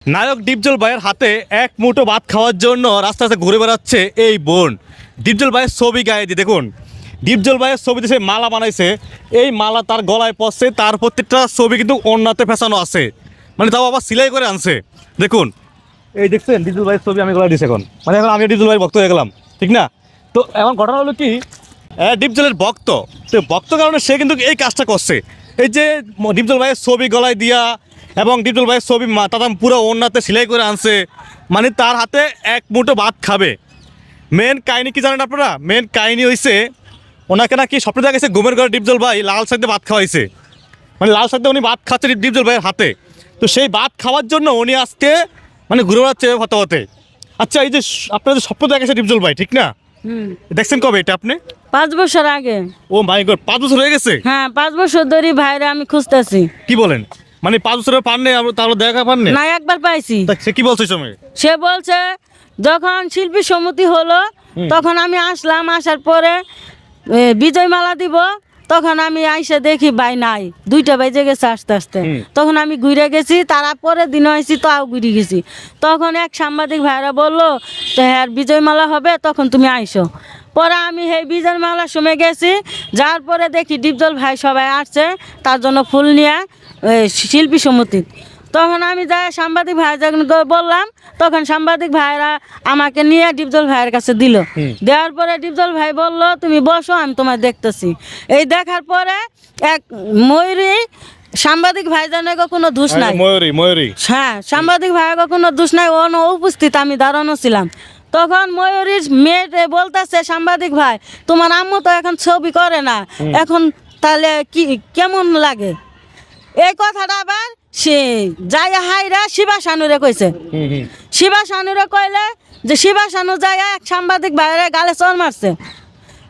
নায়ক ডিপজল ভাইয়ের হাতে এক মুঠো ভাত খাওয়ার জন্য রাস্তা রাস্তা ঘুরে বেড়াচ্ছে এই বোন। ডিপজল ভাইয়ের ছবি গায়ে দিয়ে দেখুন, ডিপজল ভাইয়ের ছবিতে সে মালা বানাইছে, এই মালা তার গলায় পড়ছে, তার প্রত্যেকটা ছবি কিন্তু ওড়নাতে ফেসানো আছে, মানে তাও আবার সিলাই করে আনছে। দেখুন এই দেখছেন ডিপজল ভাইয়ের ছবি আমি গলায় দিয়েছি এখন, মানে এখন আমি ডিপজল ভাইয়ের ভক্ত হয়ে গেলাম, ঠিক না? তো এখন ঘটনা হলো কি, ডিপজলের ভক্ত, তো ভক্ত কারণে সে কিন্তু এই কাজটা করছে। এই যে ডিপজল ভাইয়ের ছবি গলায় দিয়া এবং ডিপজল ভাইয়ের ছবি তাতাম পুরো ওড়নাতে সেলাই করে আনছে, মানে তার হাতে এক মুঠো ভাত খাবে। মেন কাহিনী কি জানেন আপনারা? মেন কাহিনী হয়েছে ওনাকে নাকি স্বপ্নে দেখা গেছে ঘুমের ঘরে ডিপজল ভাই লাল শাক দিয়ে ভাত খাওয়াইছে, মানে লাল শাক দিয়ে উনি ভাত খাচ্ছে ডিপজল ভাইয়ের হাতে। তো সেই ভাত খাওয়ার জন্য উনি আজকে মানে ঘুরে বেড়াচ্ছে হতে হতে। আচ্ছা এই যে আপনার যে স্বপ্ন দেখা গেছে ডিপজল ভাই, ঠিক না? দেখছেন কবে এটা আপনি? 5 বছর আগে। ও মাই গড, 5 বছর হয়ে গেছে? হ্যাঁ 5 বছর ধরে ভাইরা আমি খুঁজতেছি। কি বলেন, মানে 5 বছরের পান নেই তাহলে দেখা পান নেই? না একবার পাইছি। সে কি বলছে সময়? সে বলছে যখন শিল্পী সমিতি হলো তখন আমি আসলাম, আসার পরে বিজয় মালা দিব, তখন আমি আইসে দেখি ভাই নাই, 2টা বেজে গেছে আসতে আসতে। তখন আমি ঘুরে গেছি, তারপরে দিন হয়েছি তাও ঘুরে গেছি। তখন এক সাংবাদিক ভাইরা বললো তো হ্যাঁ বিজয় মালা হবে, তখন তুমি আইসো। পরে আমি সেই বিজয় মালার সময় গেছি, যার পরে দেখি ডিপজল ভাই সবাই আসছে তার জন্য ফুল নিয়ে শিল্পী সমিতি। তখন আমি যাই সাংবাদিক ভাই যখন বললাম, তখন সাংবাদিক ভাইরা আমাকে নিয়ে ডিপজল ভাইয়ের কাছে দিল। দেওয়ার পরে ডিপজল ভাই বলল তুমি বসো, আমি তোমার দেখতেছি। এই দেখার পরে এক ময়ূরী সাংবাদিক ভাইজানের কোনো দোষ নাই, ময়ূরী হ্যাঁ সাংবাদিক ভাইয়ের কোনো দোষ নাই, ও উপস্থিত আমি দাঁড়ানো ছিলাম। তখন ময়ূরীর মেয়ে বলতেছে সাংবাদিক ভাই তোমার আম্মু তো এখন ছবি করে না, এখন তাহলে কি কেমন লাগে? এই কথাটা আবার সে যাই হাইরা শিবা শানুরে কইছে। শিবা শানুরে কইলে যে শিবা শানু যাই এক সাংবাদিক বাইরে গালে চর মারছে,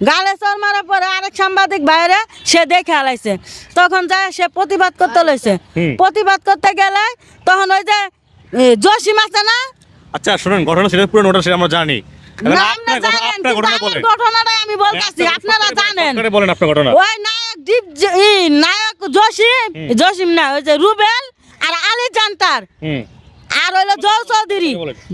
গালে চর মারার পরে আরেক সাংবাদিক বাইরে সে দেখে হালাইছে। তখন যায় সে প্রতিবাদ করতে লইছে, প্রতিবাদ করতে গেলে তখন ওই যে জসিম আছে না। আচ্ছা শুনুন, ঘটনা সেটা পুরো নোটা সেটা আমরা জানি। না, আপনারা জানেন, কিন্তু ঘটনাটাই আমি বলতাছি, আপনারা জানেন। বলেন আপনার ঘটনা। ওই নায়ক নায়ক জসিম না, ওই যে রুবেল আর আলী জান্তার আর হইলো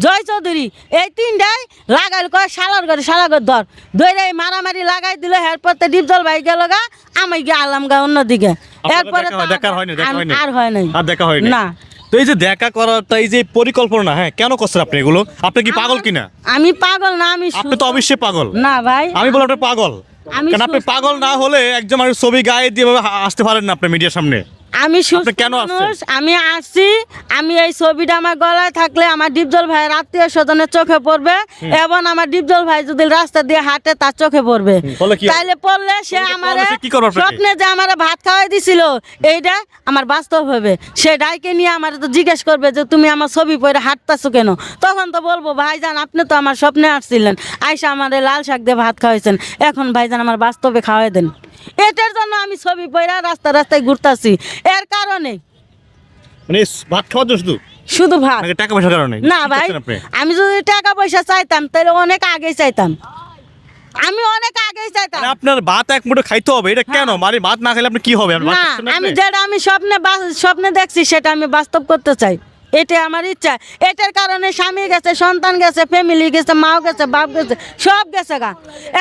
জয় চৌধুরী, এই 3টাই লাগাইল কয় শালার ঘরে ধর ধরে মারামারি লাগাই দিল। এরপর ডিপজল ভাই গেল গা, আমি গিয়ে আলাম গা অন্যদিকে। এরপরে আর হয় নাই, আর দেখা হয়নি না। তো এই যে দেখা করাটা, এই যে পরিকল্পনা, হ্যাঁ কেন করছেন আপনি এগুলো? আপনি কি পাগল কিনা? আমি পাগল না, আপনি তো অবশ্যই পাগল না ভাই, আমি বললাম আপনি পাগল। কারণ আপনি পাগল না হলে একজন মানুষ ছবি গায়ে দিয়ে আসতে পারেন না আপনি মিডিয়ার সামনে। আমি কেন মানুষ, আমি আসছি, আমি এই ছবিটা আমার গলায় থাকলে আমার ডিপজল ভাইয়ের আত্মীয় স্বজনের চোখে পড়বে, এবং আমার ডিপজল ভাই যদি রাস্তা দিয়ে হাঁটে তার চোখে পড়বে। তাইলে পড়লে সে আমার স্বপ্নে যে আমার ভাত খাওয়াই দিছিল এইটা আমার বাস্তব হবে। সে ডাইকে নিয়ে আমার তো জিজ্ঞেস করবে যে তুমি আমার ছবি পড়ে হাঁটতেছো কেন? তখন তো বলবো ভাইজান আপনি তো আমার স্বপ্নে আসছিলেন, আইসা আমার লাল শাক দিয়ে ভাত খাওয়াইছেন, এখন ভাইজান আমার বাস্তবে খাওয়াই দেন। এটার জন্য আমি ছবি পড়া রাস্তায় ঘুরতাছি, এর কারণে। মানে ভাত খাওয়ার জন্য শুধু ভাত, টাকা পয়সার কারণে না ভাই। আমি যদি টাকা পয়সা চাইতাম তাহলে অনেক আগেই চাইতাম, আমি অনেক আগেই চাইতাম। আপনার ভাত এক মুঠো খাইতে হবে, এটা কেন? মানে ভাত না খেলে আপনি কি হবে? না, আমি যেটা আমি স্বপ্নে দেখছি সেটা আমি বাস্তব করতে চাই, এটা আমার ইচ্ছা। এটার কারণে স্বামী গেছে, সন্তান গেছে, ফ্যামিলি গেছে, মাও গেছে, বাপ গেছে, সব গেছে গা।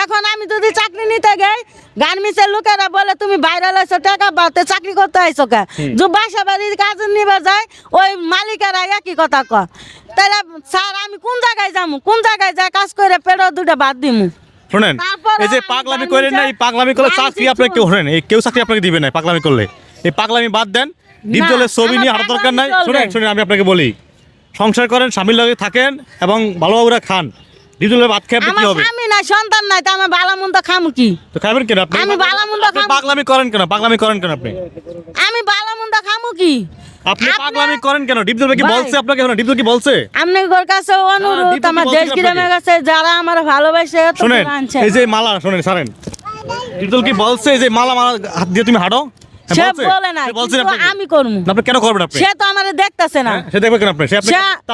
এখন আমি যদি চাকরি নিতে যাই, গার্মেন্টসের লোকেরা বলে তুমি বাইরে আইছো টাকা বাতে চাকরি করতে আইছো কে? যে বাসা বাড়ির কাজ নিবে যায় ওই মালিকেরা একই কথা কয়। তাহলে স্যার আমি কোন জায়গায় যাবো, কোন জায়গায় যাই কাজ করে পেটে 2টা ভাত দিমু? শুনেন, এই যে পাগলামি করেন না, এই পাগলামি করলে চাকরি আপনাকে কেউ হরেন, কেউ চাকরি আপনাকে দিবে না পাগলামি করলে। এই পাগলামি বাদ দেন, ডিপজলের ছবি নিয়ে হাঁটার দরকার নাই। শুনেন আমি আপনাকে বলি, সংসার করেন, স্বামীর লগে থাকেন এবং ভালোভাবে খান। ডিপজলের ভাত খেয়ে কি হবে? আমি না সন্তান নাই, তো আমার ভালো মন্দ খামু কি? তো খাবেন কেন আপনি? আমি ভালো মন্দ খামু, পাগলামি করেন কেন? পাগলামি করেন কেন আপনি? আমি ভালো মন্দ খামু কি? আপনি পাগলামি করেন কেন? ডিপজল কি বলছে আপনাকে? ডিপজল কি বলছে? আপনার কাছে অনুরোধ, আমার দেশ গ্রামের কাছে যারা আমার ভালোবাসে, শুনেন এই যে মালা, শুনেন সারেন, ডিপজল কি বলছে যে মালা হাত দিয়ে তুমি হাঁটো? সে বলে না, আমি করবো। আপনি কেন করবেন? আপনি সে তো আমারে দেখতেছে না। সে দেখবে কেন? আপনি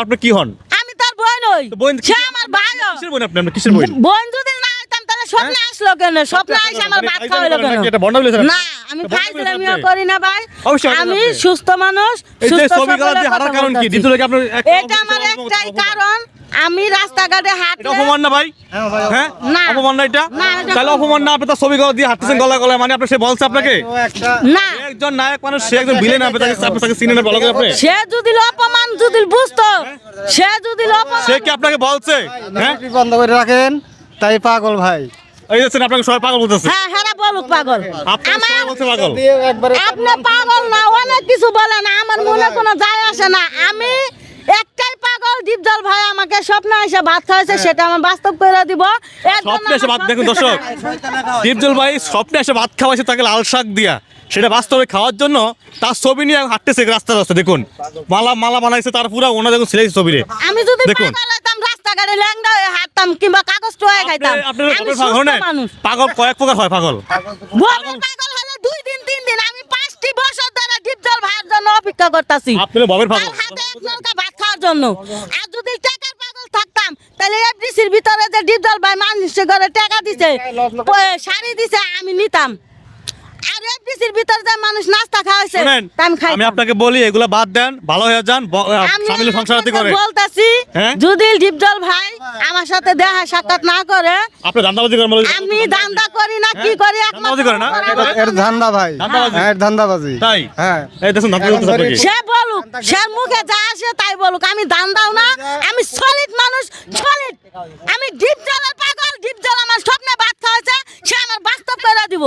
আপনি কি হন? আমি তার বোন হই, সে আমার ভাই। কিসের বোন আপনি? কিসের বোন? বোন যদি না হইতাম তাহলে স্বপ্ন আসলো কেন? স্বপ্ন আসে আমার ভাত খাওয়াইলো কেন? এটা বন্ডা বলেছেন না, আমি এটা বন্ডা ফাইজলামিও বলেছেন করি না ভাই। অবশ্যই আমি আপনি। সুস্থ মানুষ, এই যে সুস্থ ছবি গলা সবলের দিয়ে হারার কথা কারণ কি? বলতাছি। দ্বিতীয় আপনার এটা আমার একটাই কারণ, আমি রাস্তাঘাটে এটা হাঁটলে অপমান না ভাই? হ্যাঁ না। অপমান না এটা? না, এটা তাহলে অপমান না, আপনি তো ছবি গলা দিয়ে হাঁটতেছেন গলায় গলায়, মানে আপনি সে বলছে আপনাকে না, সে একজন নায়ক মানুষ, সে একজন ভিলেন, আপনি তাকে চিনেন না, বলা করে আপনি? সে যদি অপমান যদি বুঝতো, সে যদি অপমান, সে কি আপনাকে বলছে? হ্যাঁ বন্ধ করে রাখেন, তাই পাগল ভাই। এই যাচ্ছেন আপনাকে সবাই পাগল বলতেছে, হ্যাঁ হ্যাঁ বলুক পাগল। আপনাকে সবাই আমার বলছে পাগল। একবারে আপনি পাগল না, অনেক কিছু বলে না, আমার মনে কোনো যায় আসে না। আমি একটাই পাগল, দীপজল ভাই আমাকে স্বপ্ন এসে ভাত খাওয়াইছে, সেটা আমি বাস্তব করে দিব। এর জন্য স্বপ্নে এসে ভাত, আমার দেখুন সবকিছু দর্শক, দীপজল ভাই স্বপ্নে এসে ভাত খাওয়াইছে তাকে লাল শাক দিয়া, সেটা বাস্তবে খাওয়ার জন্য তার ছবি নিয়ে হাঁটতেছে রাস্তা রাস্তা। দেখুন মালা মালা বানাইছে তার পুরা, ওনা দেখুন ছেলে ছবি রে। আমি যদি দেখুন। পাগল হইতাম, রাস্তাঘাটে ল্যাংড়া হয়ে হাঁটতাম কিংবা কাগজ টোয়া খাইতাম। আপনার আমি পাগল সুস্থ নেই? মানুষ। পাগল কয়েক প্রকার হয় পাগল। ভবের পাগল হলে 2 দিন 3 দিন, আমি 5টি বছর ধরে দীপজল ভাইয়ের জন্য অপেক্ষা করতেছি। আপনি ববের পাগল। তার হাতে এক নলকা ভাত খাওয়ার জন্য। আর যদি টাকার পাগল থাকতাম, তাহলে এফডিসির ভিতরে যে দীপজল ভাই মানুষের ঘরে টাকা দিছে, শাড়ি দিছে, আমি নিতাম। আর এফডিসির ভিতরে যে মানুষ নাস্তা খাওয়াইছে, শুনেন, তা আমি খাইতাম। আমি আপনাকে বলি এগুলা বাদ দেন, ভালো হয়ে যান, আমি স্বামীর সংসারাতি আপনাকে করে। বলতাছি, হ্যাঁ? যদি দীপজল ভাই আমার সাথে দেখা সাক্ষাৎ না করে, আপনি ধান্দাবাজি করেন বলে- আমি দান্দা করি না, কি করি ধান্দাবাজি করে না? এর ধান্দা ভাই, ধান্দাবাজি। হ্যাঁ, এর ধান্দাবাজি। তাই? হ্যাঁ, এই দেখুন ধান্দা করতেছে আপনাকে। সে বলুক, সে মুখে যা আসে তাই বলুক, আমি দান্দাও না, আমি সলিড মানুষ, সলিড। আমি দীপজলের পাগল, দীপজল আমার স্বপ্নে ভাত খাওয়াছে, সে আমার বাস্তব করে দিব।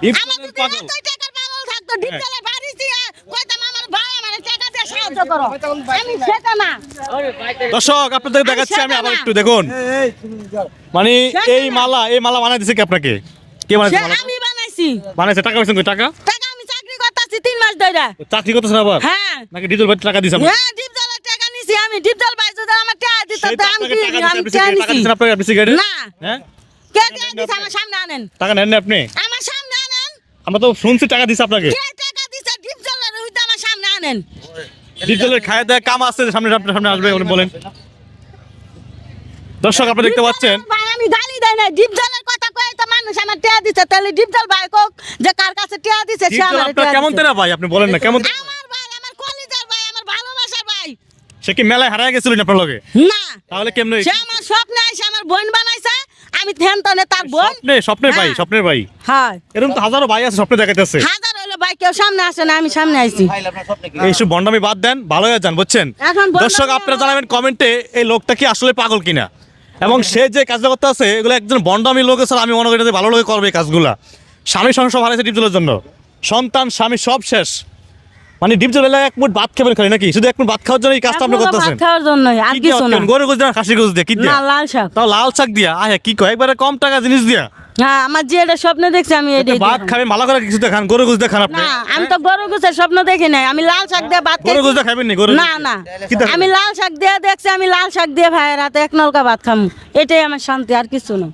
দীপজলের আমার যদি পাগল। এতই টাকার পাগল থাকতো, দীপজলের বাড়ি দিয়ে কইতাম আমার ভাই আমার টাকা দিয়ে সাহায্য করো। আমি সেটা না। দর্শক আপনাদের দেখাচ্ছি আমি আবার একটু দেখুন, মানে এই মালা বানাই দিছে কি আপনাকে? কে সে বানাইছে মালা? আমি বানাইছি। বানাইছে, টাকা পাইছেন কই টাকা? টাকা আমি চাকরি করতেছি 3 মাস ধরে। চাকরি করতেছেন আবার? হ্যাঁ নাকি ডিজেল ভাই টাকা দিছে আপনাকে? হ্যাঁ, দীপজলের টাকা নিছি আমি। দীপজল ভাই যদি আমার টাকা দিত, সেই তো তা আমি আপনাকে কি টাকা দিছে, আমি আপনি টাকা টাকা নিছি? দিছেন আপনাকে, আপনি সিগারেট? না, হ্যাঁ? কে টাকা দিছে আমার সামনে আনেন। টাকা নেন না আপনি? আমার সামনে আনেন। আমরা তো শুনছি টাকা দিছে আপনাকে। কে টাকা দিছে দীপজলের হইতে আমার সামনে আনেন। ডিজেলের খায় দেয় কাম আছে, সামনে আপনার সামনে আসবে উনি বলেন। দর্শক আপনি দেখতে পাচ্ছেন, ভাই আমি গালি দেই না, দীপজলের কথা কই তো মানুষ আমার টাকা দিছে, তাহলে দীপজল ভাই কোক যে কার কাছে টাকা দিছে, সে ডিজেল আমার আপনার কেমন তেরা ভাই আপনি বলেন না, কেমন? আমার ভাই, আমার কলিজার ভাই, আমার ভালোবাসার ভাই। সে কি মেলায় হারায় গেছিল আপনার লগে? না, তাহলে কেমনে? সে আমার স্বপ্নে এসে আমার বোন বানাইছে, আমি থেনতনে তার বোন। স্বপ্নের ভাই, হ্যাঁ। স্বপ্নের ভাই। হ্যাঁ, এরকম তো হাজারো ভাই আছে স্বপ্নে দেখাইতেছে। হাজার হইলো ভাই, কেউ সামনে আসে না, আমি সামনে আইছি। এইসব বন্ডামি বাদ দেন, ভালো হয়ে যান বুঝছেন। এখন বন্ডামি দর্শক আপনারা জানাবেন কমেন্টে এই লোকটা কি আসলে পাগল কিনা, এবং সে যে কাজটা করতে আছে এগুলো একজন বন্ডামি লোক স্যার, আমি মনে করি না যে ভালো লোকে করবে এই কাজগুলা। স্বামী সংসার হারাইছে ডিপজলের জন্য, সন্তান স্বামী সব শেষ, মানে ডিপজল এলাকায় এক মুঠ ভাত খাবেন খালি নাকি? শুধু এক মুঠ ভাত খাওয়ার জন্য এই কাজটা আপনি আপনারা করতেছেন? ভাত খাওয়ার জন্যই, আর কি কিছু না। গরু গোছ দিয়ে খাসি গোছ দিয়ে কি দিয়ে? না, লাল শাক। তাও লাল শাক দিয়া, আহে কি কয়, একবারে কম টাকা জিনিস দিয়া হ্যাঁ, আমার যে এটা স্বপ্ন দেখছি আমি এটাই ভাত দিলাম। খাবেন, ভালো করে কিছু দেখান, গরু গোছ দিয়ে খান আপনি। না, আমি তো গরু গোছের স্বপ্ন দেখি নাই, আমি লাল শাক দিয়ে ভাত গরু খাইছি। গোছ দিয়ে খাবেন নি? গরু না না, কি দেখেন? আমি লাল শাক দিয়ে দেখছি, আমি লাল শাক দিয়ে ভাইয়ের হাতে এক নলকা ভাত খামু, এটাই আমার শান্তি, আর কিছু না।